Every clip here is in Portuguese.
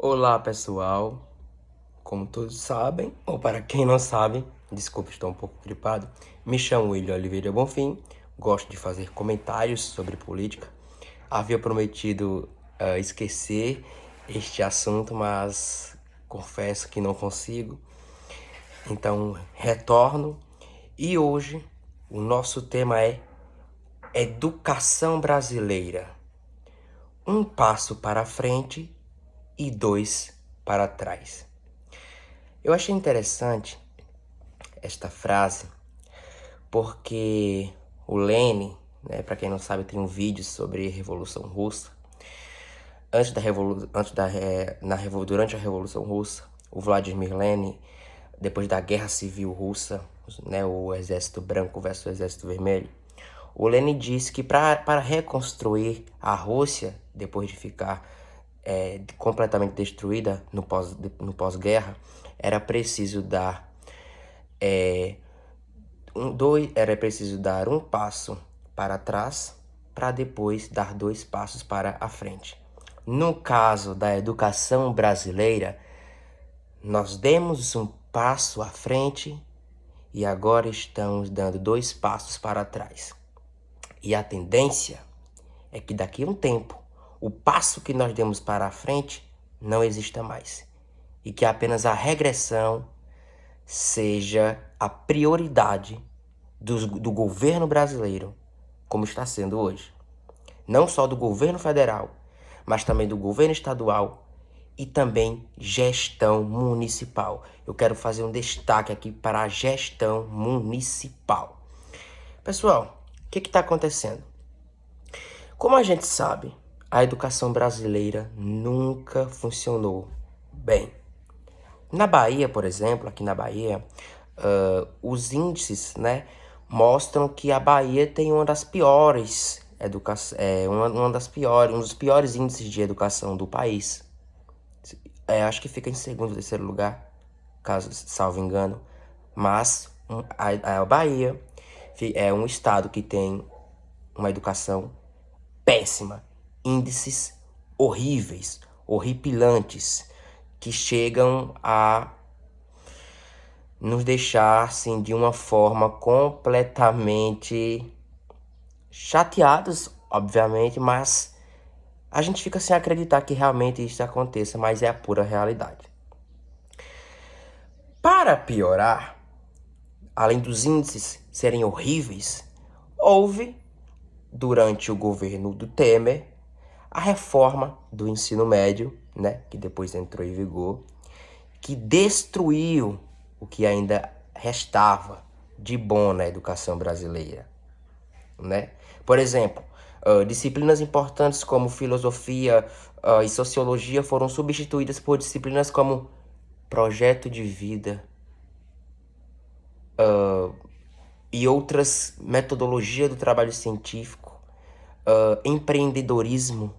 Olá, pessoal. Como todos sabem, ou para quem não sabe, desculpe, estou um pouco gripado. Me chamo William Oliveira Bonfim, gosto de fazer comentários sobre política. Havia prometido esquecer este assunto, mas confesso que não consigo. Então, retorno. E hoje o nosso tema é Educação Brasileira. Um passo para frente e dois para trás. Eu achei interessante esta frase porque o Lenin, né, para quem não sabe, tem um vídeo sobre a Revolução Russa. Durante a Revolução Russa, o Vladimir Lenin, depois da Guerra Civil Russa, né, o Exército Branco versus o Exército Vermelho, o Lenin disse que para reconstruir a Rússia, depois de ficar completamente destruída no pós-guerra, era preciso dar um passo para trás para depois dar dois passos para a frente. No caso da educação brasileira, nós demos um passo à frente e agora estamos dando dois passos para trás. E a tendência é que daqui a um tempo, o passo que nós demos para a frente não exista mais. E que apenas a regressão seja a prioridade do governo brasileiro, como está sendo hoje. Não só do governo federal, mas também do governo estadual e também gestão municipal. Eu quero fazer um destaque aqui para a gestão municipal. Pessoal, o que está acontecendo? Como a gente sabe, a educação brasileira nunca funcionou bem. Na Bahia, por exemplo, aqui na Bahia, os índices, né, mostram que a Bahia tem uma das piores um dos piores índices de educação do país. Acho que fica em segundo, terceiro lugar, caso salvo engano. Mas a Bahia é um estado que tem uma educação péssima, índices horríveis, horripilantes, que chegam a nos deixar assim de uma forma completamente chateados, obviamente, mas a gente fica sem acreditar que realmente isso aconteça, mas é a pura realidade. Para piorar, além dos índices serem horríveis, houve, durante o governo do Temer, a reforma do ensino médio, né, que depois entrou em vigor, que destruiu o que ainda restava de bom na educação brasileira, né? Por exemplo, disciplinas importantes como filosofia e sociologia foram substituídas por disciplinas como projeto de vida e outras metodologia do trabalho científico, empreendedorismo,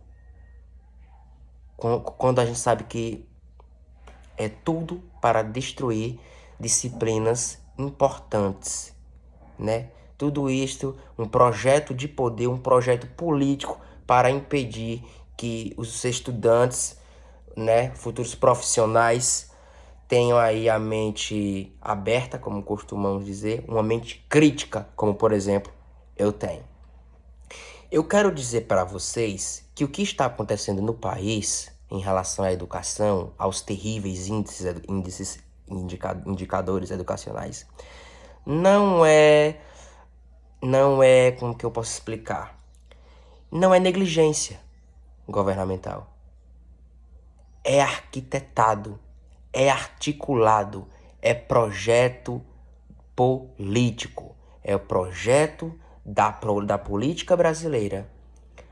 quando a gente sabe que é tudo para destruir disciplinas importantes, né? Tudo isto, um projeto de poder, um projeto político para impedir que os estudantes, né, futuros profissionais, tenham aí a mente aberta, como costumamos dizer, uma mente crítica, como por exemplo eu tenho. Eu quero dizer para vocês que o que está acontecendo no país em relação à educação, aos terríveis indicadores educacionais, não é, como que eu posso explicar? Não é negligência governamental. É arquitetado, é articulado, é projeto político, é o projeto da política brasileira.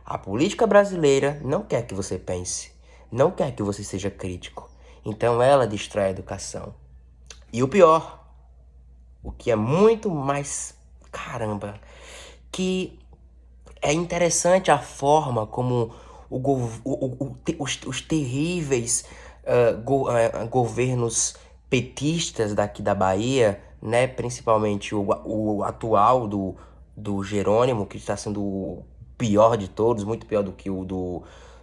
A política brasileira não quer que você pense, não quer que você seja crítico. Então ela destrói a educação. E o pior, o que é muito mais, caramba, que é interessante a forma como os terríveis governos petistas daqui da Bahia, né, principalmente o atual do Jerônimo, que está sendo o pior de todos, muito pior do que o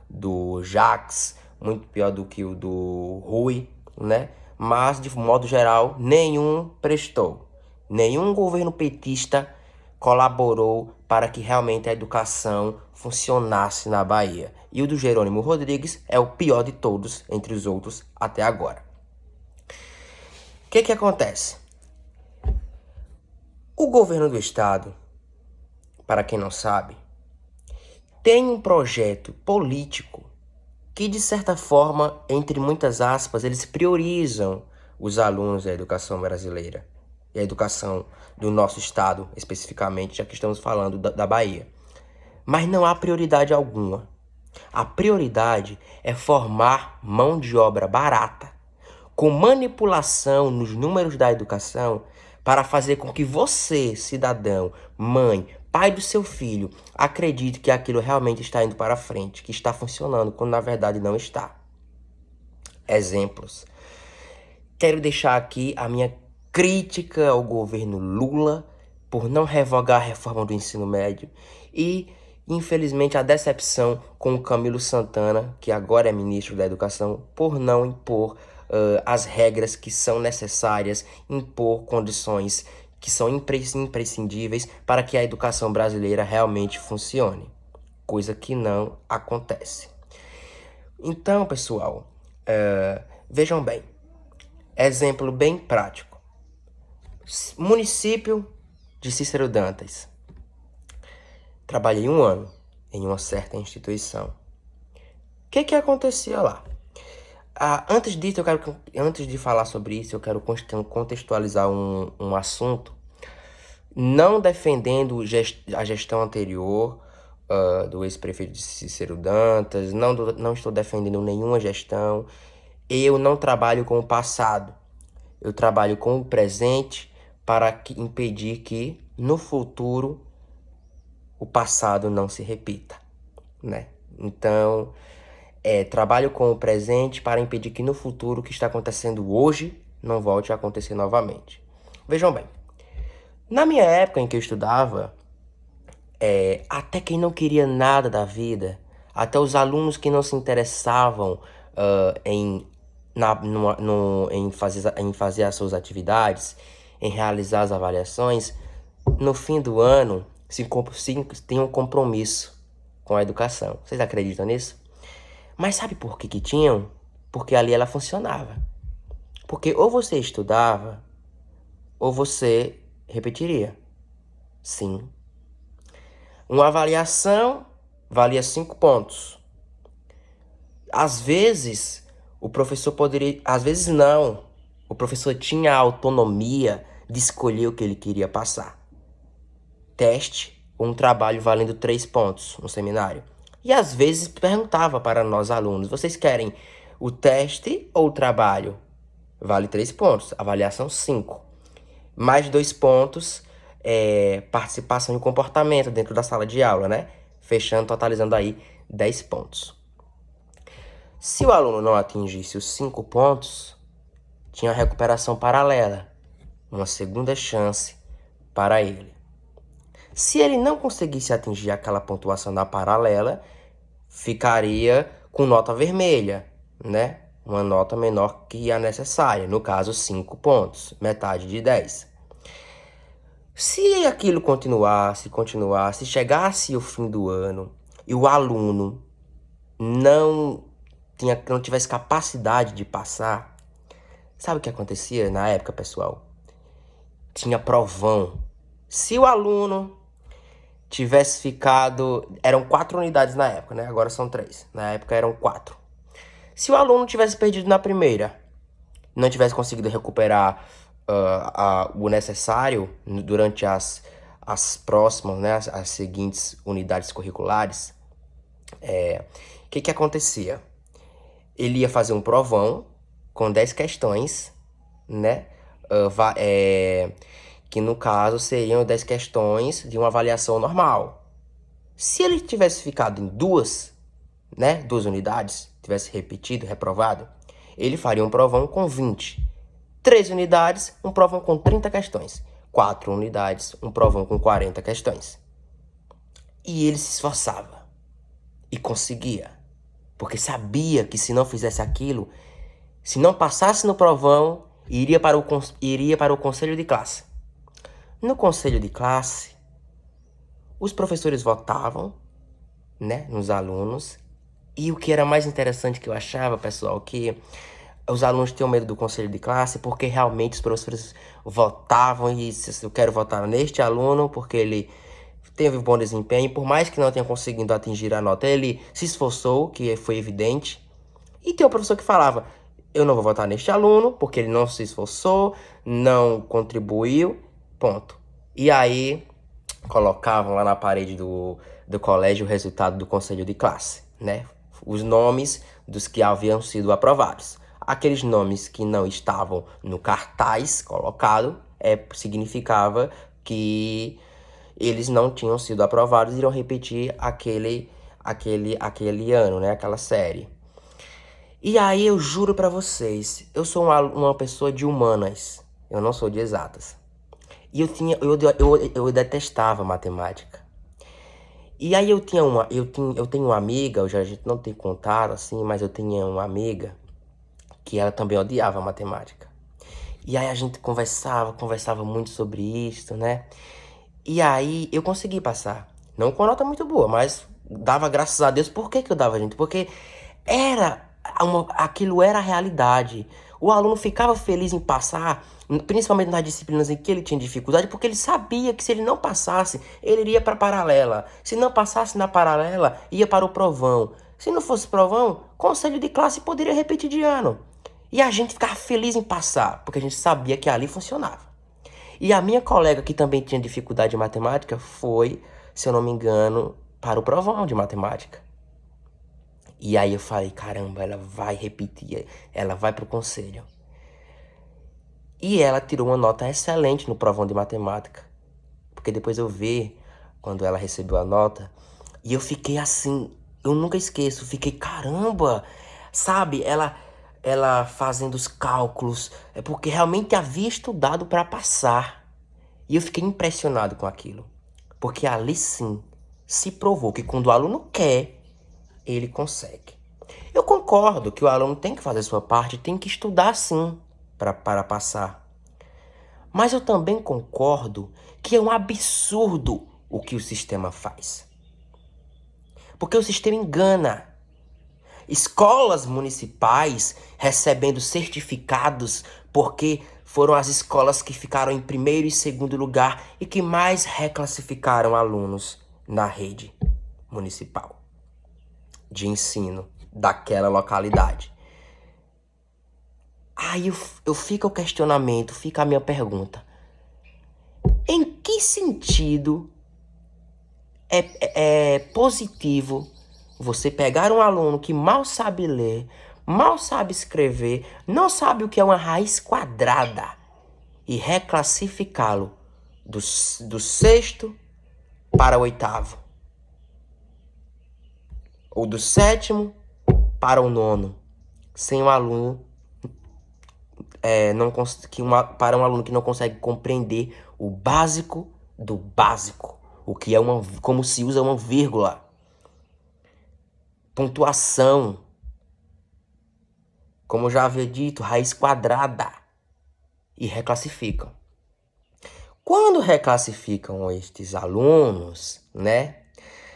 do Jacques, muito pior do que o do Rui, né? Mas, de modo geral, nenhum prestou. Nenhum governo petista colaborou para que realmente a educação funcionasse na Bahia. E o do Jerônimo Rodrigues é o pior de todos, entre os outros, até agora. O que acontece? O governo do estado, para quem não sabe, tem um projeto político que, de certa forma, entre muitas aspas, eles priorizam os alunos da educação brasileira e a educação do nosso estado, especificamente, já que estamos falando da Bahia. Mas não há prioridade alguma. A prioridade é formar mão de obra barata, com manipulação nos números da educação, para fazer com que você, cidadão, mãe, pai do seu filho, acredite que aquilo realmente está indo para frente, que está funcionando, quando na verdade não está. Exemplos. Quero deixar aqui a minha crítica ao governo Lula por não revogar a reforma do ensino médio e, infelizmente, a decepção com o Camilo Santana, que agora é ministro da Educação, por não impor as regras que são necessárias, impor condições que são imprescindíveis para que a educação brasileira realmente funcione, coisa que não acontece. Então, pessoal, vejam bem, exemplo bem prático. Município de Cícero Dantas. Trabalhei 1 ano em uma certa instituição. O que acontecia lá? Antes de falar sobre isso, eu quero contextualizar um assunto, não defendendo a gestão anterior do ex-prefeito de Cícero Dantas, não estou defendendo nenhuma gestão. Eu não trabalho com o passado, eu trabalho com o presente para impedir que, no futuro, o passado não se repita, né? Então, trabalho com o presente para impedir que no futuro o que está acontecendo hoje não volte a acontecer novamente. Vejam bem, na minha época em que eu estudava, até quem não queria nada da vida, até os alunos que não se interessavam em fazer as suas atividades, em realizar as avaliações, no fim do ano tinham um compromisso com a educação. Vocês acreditam nisso? Mas sabe por que tinham? Porque ali ela funcionava. Porque ou você estudava, ou você repetiria. Sim. Uma avaliação valia 5 pontos. Às vezes, o professor poderia... Às vezes não. O professor tinha a autonomia de escolher o que ele queria passar. Teste ou um trabalho valendo 3 pontos no seminário. E às vezes perguntava para nós alunos, vocês querem o teste ou o trabalho? Vale 3 pontos, avaliação 5. Mais 2 pontos, participação e comportamento dentro da sala de aula, né? Fechando, totalizando aí 10 pontos. Se o aluno não atingisse os 5 pontos, tinha uma recuperação paralela, uma segunda chance para ele. Se ele não conseguisse atingir aquela pontuação na paralela, ficaria com nota vermelha, né? Uma nota menor que a necessária, no caso 5 pontos, metade de 10. Se aquilo continuasse, chegasse o fim do ano e o aluno não tivesse capacidade de passar, sabe o que acontecia na época, pessoal? Tinha provão. Se o aluno tivesse ficado... Eram 4 unidades na época, né? Agora são 3. Na época eram 4. Se o aluno tivesse perdido na primeira, não tivesse conseguido recuperar o necessário durante as próximas, né? As seguintes unidades curriculares, o que acontecia? Ele ia fazer um provão com 10 questões, né? Que no caso seriam 10 questões de uma avaliação normal. Se ele tivesse ficado em 2 unidades, tivesse repetido, reprovado, ele faria um provão com 20. 3 unidades, um provão com 30 questões. 4 unidades, um provão com 40 questões. E ele se esforçava. E conseguia. porque sabia que se não fizesse aquilo, se não passasse no provão, iria para o conselho de classe. No conselho de classe, os professores votavam, né, nos alunos. E o que era mais interessante que eu achava, pessoal, que os alunos tinham medo do conselho de classe porque realmente os professores votavam e eu quero votar neste aluno porque ele teve um bom desempenho, por mais que não tenha conseguido atingir a nota, ele se esforçou, que foi evidente. E tem o professor que falava, eu não vou votar neste aluno porque ele não se esforçou, não contribuiu, ponto. E aí colocavam lá na parede do colégio o resultado do conselho de classe, né? Os nomes dos que haviam sido aprovados. Aqueles nomes que não estavam no cartaz colocado, significava que eles não tinham sido aprovados e iriam repetir aquele ano, né? Aquela série. E aí eu juro pra vocês, eu sou uma pessoa de humanas, eu não sou de exatas. E eu detestava matemática. E aí eu tenho uma amiga, a gente não tem contato assim, mas eu tinha uma amiga que ela também odiava matemática. E aí a gente conversava muito sobre isso, né? E aí eu consegui passar. Não com nota muito boa, mas dava graças a Deus. Por que que eu dava, gente? Porque aquilo era a realidade. O aluno ficava feliz em passar, principalmente nas disciplinas em que ele tinha dificuldade, porque ele sabia que se ele não passasse, ele iria para a paralela. Se não passasse na paralela, ia para o provão. Se não fosse provão, conselho de classe poderia repetir de ano. E a gente ficava feliz em passar, porque a gente sabia que ali funcionava. E a minha colega, que também tinha dificuldade em matemática, foi, se eu não me engano, para o provão de matemática. E aí eu falei, caramba, ela vai repetir, ela vai pro conselho. E ela tirou uma nota excelente no provão de matemática. Porque depois eu vi, quando ela recebeu a nota, e eu fiquei assim, eu nunca esqueço, fiquei, caramba, sabe? Ela fazendo os cálculos, é porque realmente havia estudado para passar. E eu fiquei impressionado com aquilo. Porque ali sim, se provou que quando o aluno quer, ele consegue. Eu concordo que o aluno tem que fazer sua parte, tem que estudar sim para passar. Mas eu também concordo que é um absurdo o que o sistema faz. Porque o sistema engana. Escolas municipais recebendo certificados porque foram as escolas que ficaram em primeiro e segundo lugar e que mais reclassificaram alunos na rede municipal de ensino daquela localidade. Aí eu fica o questionamento, fica a minha pergunta. Em que sentido é positivo você pegar um aluno que mal sabe ler, mal sabe escrever, não sabe o que é uma raiz quadrada e reclassificá-lo do sexto para o oitavo? Ou do sétimo para o nono, sem um aluno para um aluno que não consegue compreender o básico do básico, o que é como se usa uma vírgula, pontuação, como eu já havia dito, raiz quadrada, e reclassificam. Quando reclassificam estes alunos, né,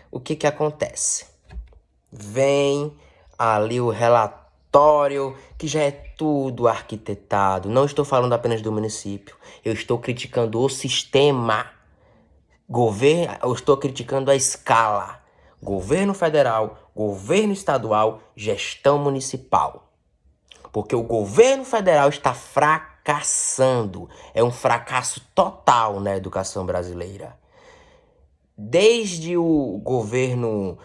o que acontece? Vem ali o relatório, que já é tudo arquitetado. Não estou falando apenas do município. Eu estou criticando o sistema. Eu estou criticando a escala. Governo federal, governo estadual, gestão municipal. Porque o governo federal está fracassando. É um fracasso total na educação brasileira. Desde o governo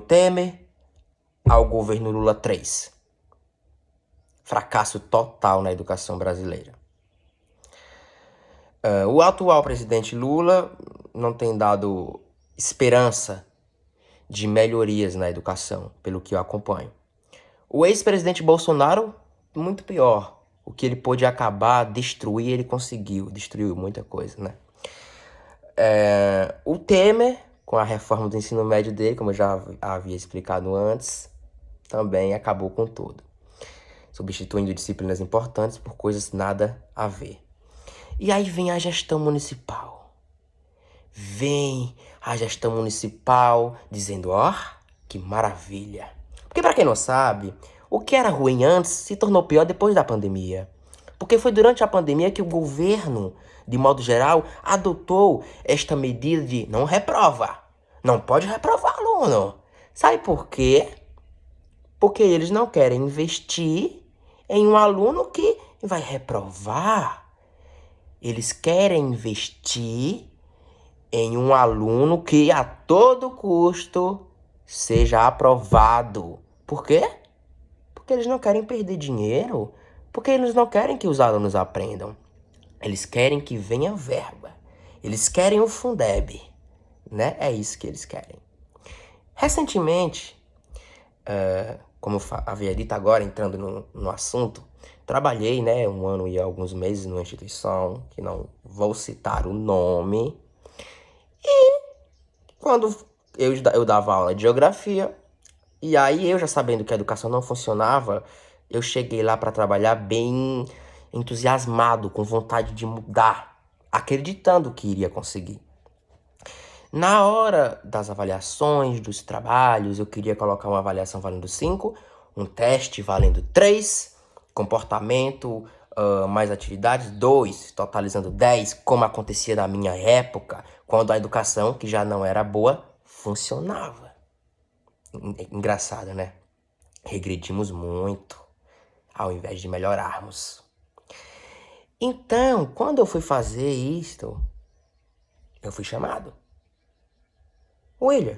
Temer ao governo Lula 3. Fracasso total na educação brasileira. O atual presidente Lula não tem dado esperança de melhorias na educação, pelo que eu acompanho. O ex-presidente Bolsonaro, muito pior. O que ele pôde acabar, destruir, ele conseguiu. Destruiu muita coisa, né? O Temer com a reforma do ensino médio dele, como eu já havia explicado antes, também acabou com tudo, substituindo disciplinas importantes por coisas nada a ver. E aí vem a gestão municipal. Vem a gestão municipal dizendo, ó, que maravilha. Porque para quem não sabe, o que era ruim antes se tornou pior depois da pandemia. Porque foi durante a pandemia que o governo, de modo geral, adotou esta medida de não reprova. Não pode reprovar aluno. Sabe por quê? Porque eles não querem investir em um aluno que vai reprovar. Eles querem investir em um aluno que a todo custo seja aprovado. Por quê? Porque eles não querem perder dinheiro. Porque eles não querem que os alunos aprendam. Eles querem que venha verba. Eles querem o Fundeb, né? É isso que eles querem. Recentemente, como eu havia dito agora, entrando no assunto, trabalhei, né, 1 ano e alguns meses numa instituição, que não vou citar o nome. E quando eu dava aula de geografia, e aí eu já sabendo que a educação não funcionava, eu cheguei lá para trabalhar bem entusiasmado, com vontade de mudar, acreditando que iria conseguir. Na hora das avaliações, dos trabalhos, eu queria colocar uma avaliação valendo 5, um teste valendo 3, comportamento, mais atividades, 2, totalizando 10, como acontecia na minha época, quando a educação, que já não era boa, funcionava. Engraçado, né? Regredimos muito, ao invés de melhorarmos. Então, quando eu fui fazer isto, eu fui chamado. William,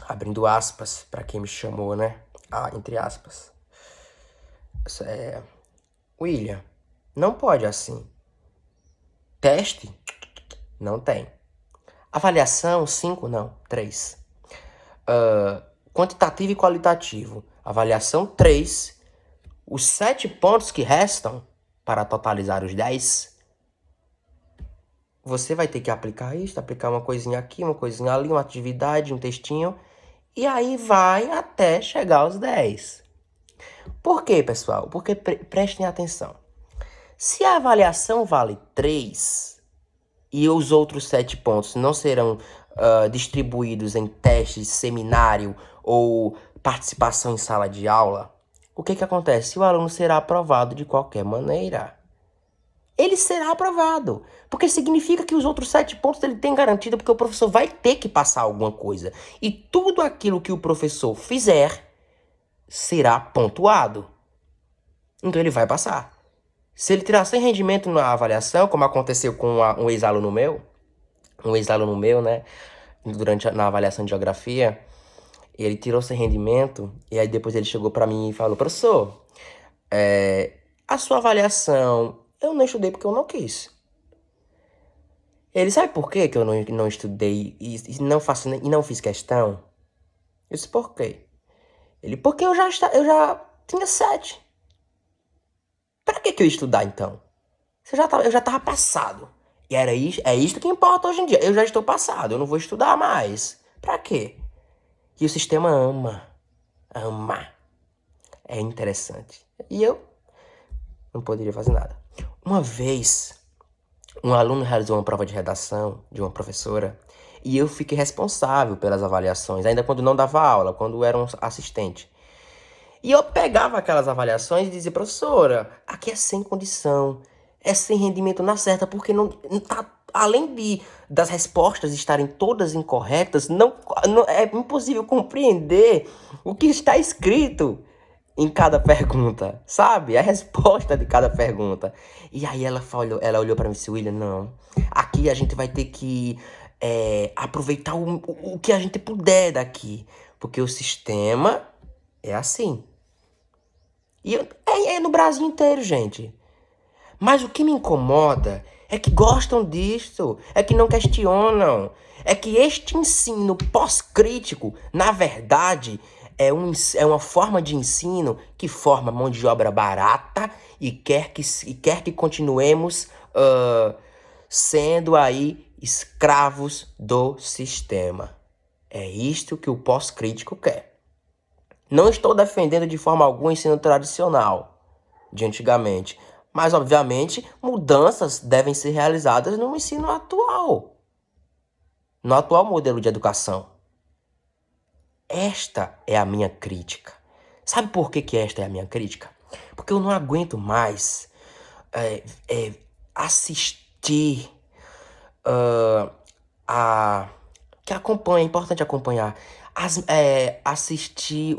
abrindo aspas para quem me chamou, né? Entre aspas. William, não pode assim. Teste? Não tem. Avaliação? 5? Não, 3. Quantitativo e qualitativo. Avaliação 3. Os 7 pontos que restam para totalizar os 10, você vai ter que aplicar isso, aplicar uma coisinha aqui, uma coisinha ali, uma atividade, um textinho, e aí vai até chegar aos 10. Por quê, pessoal? Porque prestem atenção. Se a avaliação vale 3 e os outros 7 pontos não serão distribuídos em testes, seminário ou participação em sala de aula, o que acontece? O aluno será aprovado de qualquer maneira. Ele será aprovado, porque significa que os outros 7 pontos ele tem garantido, porque o professor vai ter que passar alguma coisa. E tudo aquilo que o professor fizer será pontuado. Então ele vai passar. Se ele tirar sem rendimento na avaliação, como aconteceu com um ex-aluno meu, né, na avaliação de geografia, ele tirou sem rendimento, e aí depois ele chegou para mim e falou, professor, a sua avaliação, eu não estudei porque eu não quis. Ele, sabe por quê que eu não estudei e não fiz questão? Eu disse, por quê? Ele, porque eu já tinha 7. Pra que eu ia estudar, então? Eu já tava passado. E é isto que importa hoje em dia. Eu já estou passado, eu não vou estudar mais. Pra quê? E o sistema ama. É interessante. E eu não poderia fazer nada. Uma vez, um aluno realizou uma prova de redação de uma professora e eu fiquei responsável pelas avaliações, ainda quando não dava aula, quando era um assistente. E eu pegava aquelas avaliações e dizia, professora, aqui é sem condição, é sem rendimento na certa, porque não tá, além das respostas estarem todas incorretas, não é impossível compreender o que está escrito em cada pergunta, sabe? A resposta de cada pergunta. E aí ela olhou para mim e disse, William, não, aqui a gente vai ter que aproveitar o que a gente puder daqui, porque o sistema é assim. E é no Brasil inteiro, gente. Mas o que me incomoda é que gostam disso, é que não questionam, é que este ensino pós-crítico, na verdade, é uma forma de ensino que forma mão de obra barata e quer que continuemos sendo aí escravos do sistema. É isto que o pós-crítico quer. Não estou defendendo de forma alguma o ensino tradicional de antigamente, mas, obviamente, mudanças devem ser realizadas no ensino atual, no atual modelo de educação. Esta é a minha crítica. Sabe por que esta é a minha crítica? Porque eu não aguento mais assistir que acompanha, é importante acompanhar, assistir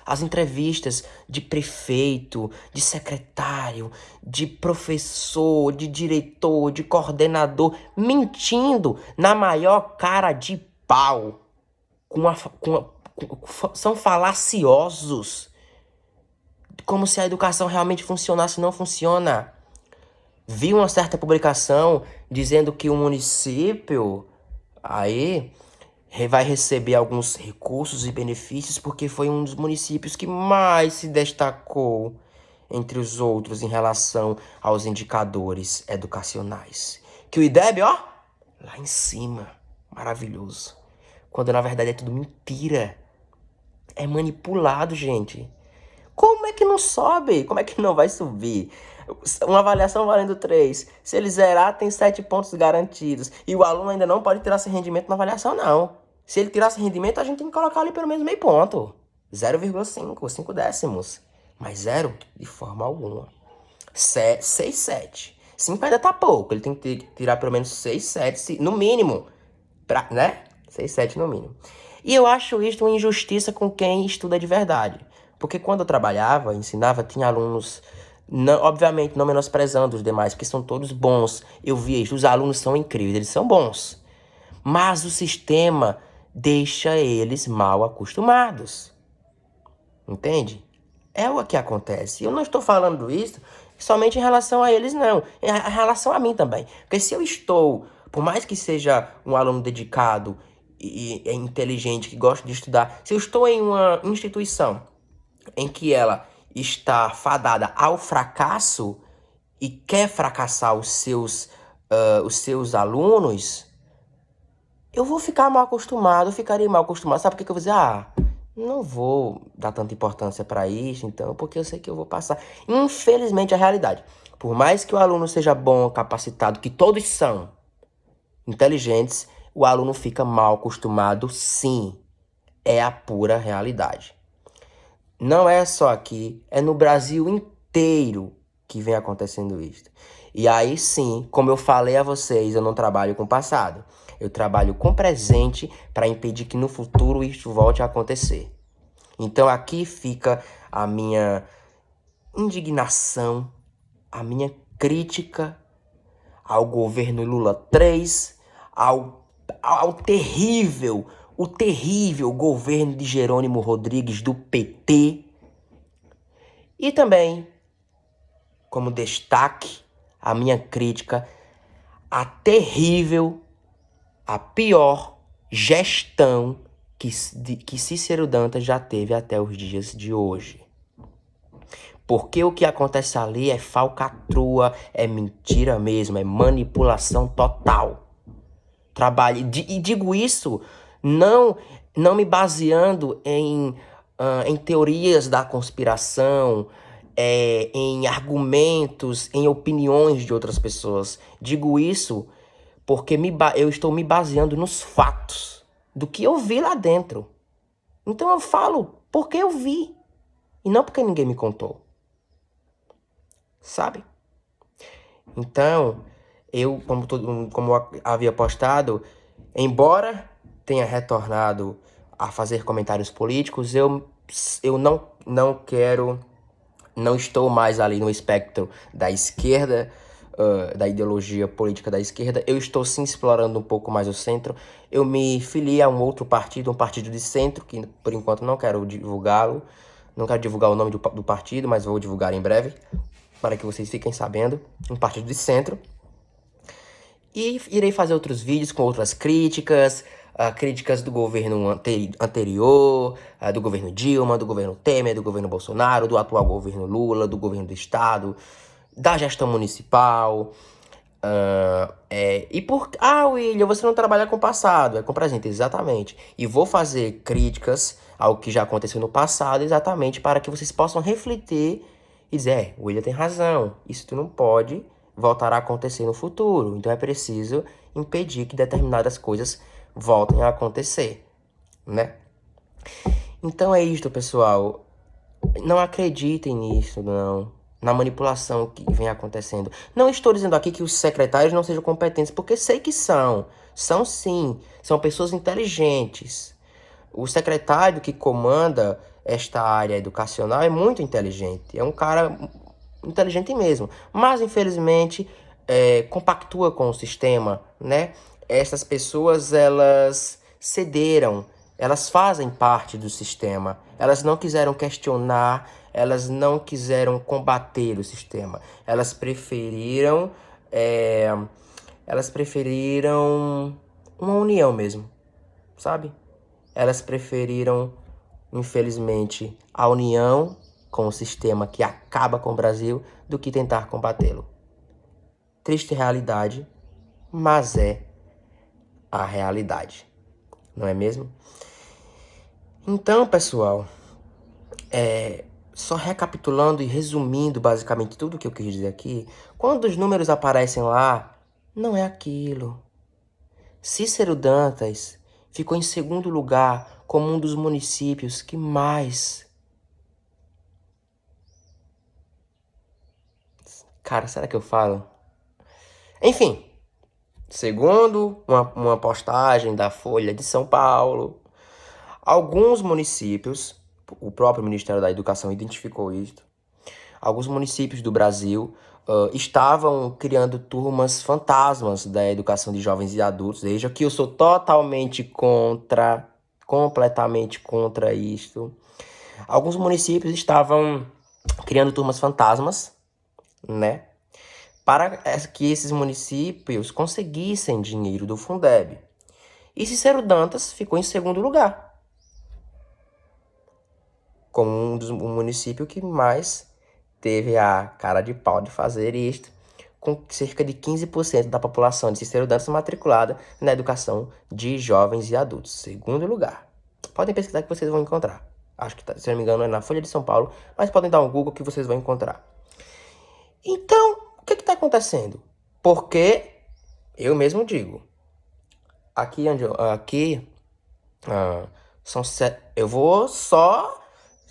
as entrevistas de prefeito, de secretário, de professor, de diretor, de coordenador, mentindo na maior cara de pau. São falaciosos. Como se a educação realmente funcionasse, não funciona. Vi uma certa publicação dizendo que o município aí vai receber alguns recursos e benefícios porque foi um dos municípios que mais se destacou entre os outros em relação aos indicadores educacionais. Que o IDEB, ó, lá em cima, maravilhoso. Quando na verdade é tudo mentira. É manipulado, gente. Como é que não sobe? Como é que não vai subir? Uma avaliação valendo 3. Se ele zerar, tem 7 pontos garantidos. E o aluno ainda não pode tirar esse rendimento na avaliação, não. Se ele tirar esse rendimento, a gente tem que colocar ali pelo menos meio ponto. 0,5, 5 décimos. Mas 0, de forma alguma. 6, 7. 5 ainda tá pouco. Ele tem que tirar pelo menos 6, 7, no mínimo. Né? 6, 7 no mínimo. E eu acho isso uma injustiça com quem estuda de verdade. Porque quando eu trabalhava, ensinava, tinha alunos, não, obviamente não menosprezando os demais, porque são todos bons. Eu via isso, os alunos são incríveis, eles são bons. Mas o sistema deixa eles mal acostumados. Entende? É o que acontece. Eu não estou falando isso somente em relação a eles, não. Em relação a mim também. Porque se eu estou, por mais que seja um aluno dedicado e inteligente, que gosta de estudar, se eu estou em uma instituição em que ela está fadada ao fracasso e quer fracassar os seus alunos, eu vou ficar mal acostumado, eu ficarei mal acostumado. Sabe por que eu vou dizer? Não vou dar tanta importância para isso, então, porque eu sei que eu vou passar. Infelizmente, a realidade. Por mais que o aluno seja bom, capacitado, que todos são inteligentes, o aluno fica mal acostumado, sim. É a pura realidade. Não é só aqui, é no Brasil inteiro que vem acontecendo isso. E aí sim, como eu falei a vocês, eu não trabalho com o passado. Eu trabalho com o presente para impedir que no futuro isso volte a acontecer. Então aqui fica a minha indignação, a minha crítica ao governo Lula 3, ao terrível, o terrível governo de Jerônimo Rodrigues do PT. E também, como destaque, a minha crítica à terrível, a pior gestão que Cícero Dantas já teve até os dias de hoje. Porque o que acontece ali é falcatrua, é mentira mesmo, é manipulação total. E digo isso não me baseando em teorias da conspiração, em argumentos, em opiniões de outras pessoas. Digo isso porque eu estou me baseando nos fatos do que eu vi lá dentro. Então eu falo porque eu vi e não porque ninguém me contou. Sabe? Então, eu, como havia postado, embora tenha retornado a fazer comentários políticos, eu não quero, não estou mais ali no espectro da esquerda, da ideologia política da esquerda. Eu estou sim explorando um pouco mais o centro. Eu me filiei a um outro partido, um partido de centro, que por enquanto não quero divulgá-lo. Não quero divulgar o nome do partido, mas vou divulgar em breve, para que vocês fiquem sabendo. Um partido de centro. E irei fazer outros vídeos com outras críticas, críticas do governo anterior, do governo Dilma, do governo Temer, do governo Bolsonaro, do atual governo Lula, do governo do estado, da gestão municipal, William, você não trabalha com o passado, é com o presente, exatamente. E vou fazer críticas ao que já aconteceu no passado, exatamente para que vocês possam refletir e dizer, o William tem razão, isso não pode voltar a acontecer no futuro. Então é preciso impedir que determinadas coisas voltem a acontecer, né? Então é isto, pessoal. Não acreditem nisso, não. Na manipulação que vem acontecendo. Não estou dizendo aqui que os secretários não sejam competentes, porque sei que são. São sim. São pessoas inteligentes. O secretário que comanda esta área educacional é muito inteligente. É um cara inteligente mesmo. Mas, infelizmente, compactua com o sistema, né? Essas pessoas, elas cederam, elas fazem parte do sistema. Elas não quiseram questionar, elas não quiseram combater o sistema. Elas preferiram uma união mesmo, sabe? Elas preferiram, infelizmente, a união com o sistema que acaba com o Brasil do que tentar combatê-lo. Triste realidade, mas é a realidade, não é mesmo? Então, pessoal, só recapitulando e resumindo basicamente tudo o que eu quis dizer aqui, quando os números aparecem lá, não é aquilo. Cícero Dantas ficou em segundo lugar como um dos municípios que mais... Cara, será que eu falo? Enfim, segundo uma postagem da Folha de São Paulo, alguns municípios, o próprio Ministério da Educação identificou isso, alguns municípios do Brasil estavam criando turmas fantasmas da educação de jovens e adultos. Veja que eu sou completamente contra isto. Alguns municípios estavam criando turmas fantasmas, né? Para que esses municípios conseguissem dinheiro do Fundeb. E Cícero Dantas ficou em segundo lugar, como um município que mais teve a cara de pau de fazer isto, com cerca de 15% da população de Cícero Dantas matriculada na educação de jovens e adultos. Segundo lugar. Podem pesquisar que vocês vão encontrar. Acho que, se não me engano, é na Folha de São Paulo, mas podem dar um Google que vocês vão encontrar. Então, o que está acontecendo? Porque, eu mesmo digo, eu vou só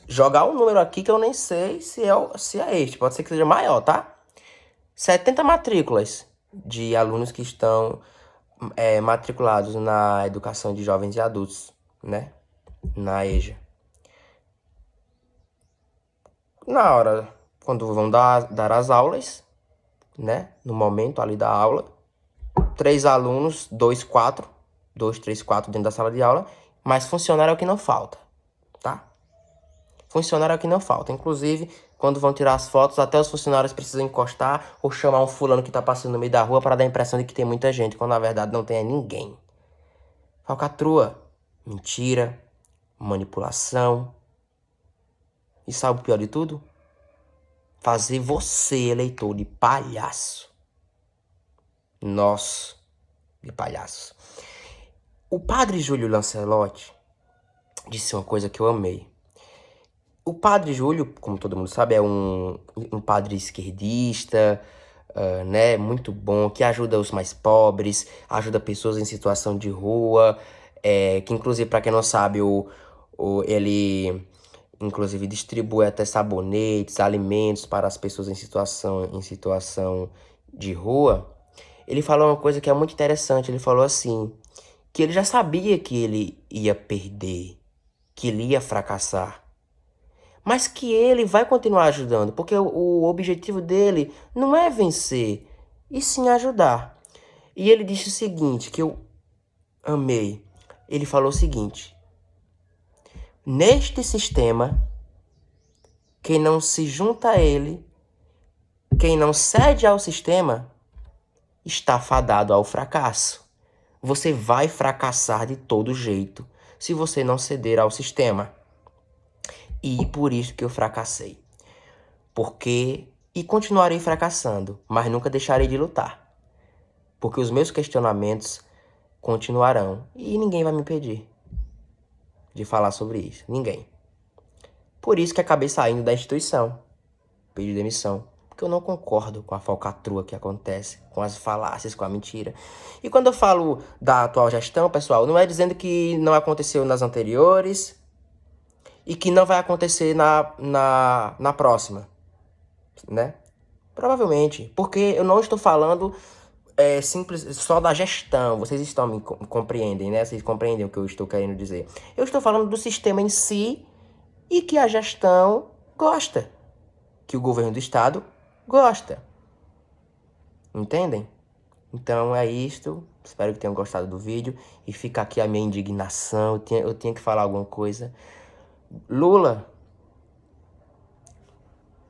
jogar um número aqui que eu nem sei se é este. Pode ser que seja maior, tá? 70 matrículas de alunos que estão matriculados na educação de jovens e adultos, né? Na EJA. Na hora, quando vão dar as aulas, né? No momento ali da aula, 3 alunos, 2, 3, 4 dentro da sala de aula, mas funcionário é o que não falta, tá? Funcionário é o que não falta. Inclusive, quando vão tirar as fotos, até os funcionários precisam encostar ou chamar um fulano que tá passando no meio da rua para dar a impressão de que tem muita gente, quando na verdade não tem ninguém. Falcatrua, mentira, manipulação. E sabe o pior de tudo? Fazer você, eleitor, de palhaço. Nós, de palhaços. O padre Júlio Lancelotti disse uma coisa que eu amei. O padre Júlio, como todo mundo sabe, é um padre esquerdista, né, muito bom, que ajuda os mais pobres, ajuda pessoas em situação de rua, que inclusive, para quem não sabe, ele inclusive distribui até sabonetes, alimentos para as pessoas em situação de rua. Ele falou uma coisa que é muito interessante, ele falou assim, que ele já sabia que ele ia perder, que ele ia fracassar, mas que ele vai continuar ajudando, porque o objetivo dele não é vencer, e sim ajudar. E ele disse o seguinte, que eu amei. Ele falou o seguinte: neste sistema, quem não se junta a ele, quem não cede ao sistema, está fadado ao fracasso. Você vai fracassar de todo jeito se você não ceder ao sistema. E por isso que eu fracassei. E continuarei fracassando, mas nunca deixarei de lutar. porque os meus questionamentos continuarão e ninguém vai me impedir de falar sobre isso. Ninguém. Por isso que acabei saindo da instituição. Pedi demissão. Porque eu não concordo com a falcatrua que acontece, com as falácias, com a mentira. E quando eu falo da atual gestão, pessoal, não é dizendo que não aconteceu nas anteriores e que não vai acontecer na próxima, né? Provavelmente. Porque eu não estou falando simples, só da gestão. Vocês estão me compreendem, né? Vocês compreendem o que eu estou querendo dizer. Eu estou falando do sistema em si e que a gestão gosta. Que o governo do estado gosta. Entendem? Então é isto. Espero que tenham gostado do vídeo. E fica aqui a minha indignação. Eu tinha que falar alguma coisa. Lula,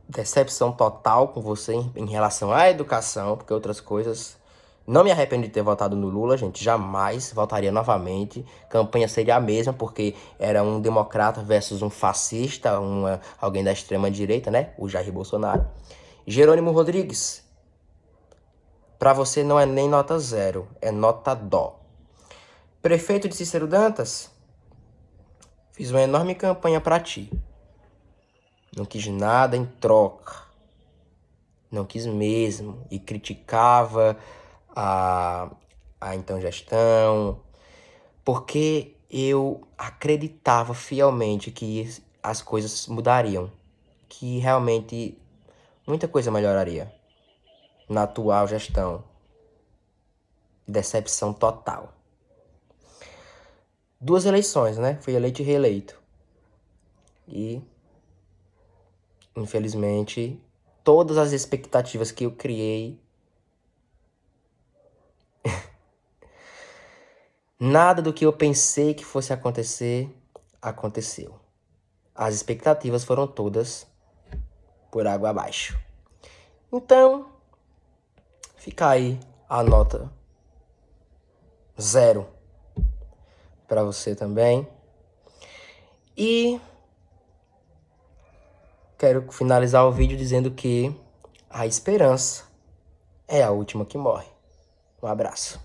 decepção total com você em relação à educação, porque outras coisas... Não me arrependo de ter votado no Lula, gente. Jamais votaria novamente. Campanha seria a mesma, porque era um democrata versus um fascista, alguém da extrema-direita, né? O Jair Bolsonaro. Jerônimo Rodrigues. Pra você não é nem nota 0, é nota dó. Prefeito de Cícero Dantas. Fiz uma enorme campanha pra ti. Não quis nada em troca. Não quis mesmo. E criticava a então gestão, porque eu acreditava fielmente que as coisas mudariam, que realmente muita coisa melhoraria na atual gestão. Decepção total. 2 eleições, né? Fui eleito e reeleito. E, infelizmente, todas as expectativas que eu criei, nada do que eu pensei que fosse acontecer, aconteceu. As expectativas foram todas por água abaixo. Então, fica aí a nota 0 para você também. E quero finalizar o vídeo dizendo que a esperança é a última que morre. Um abraço.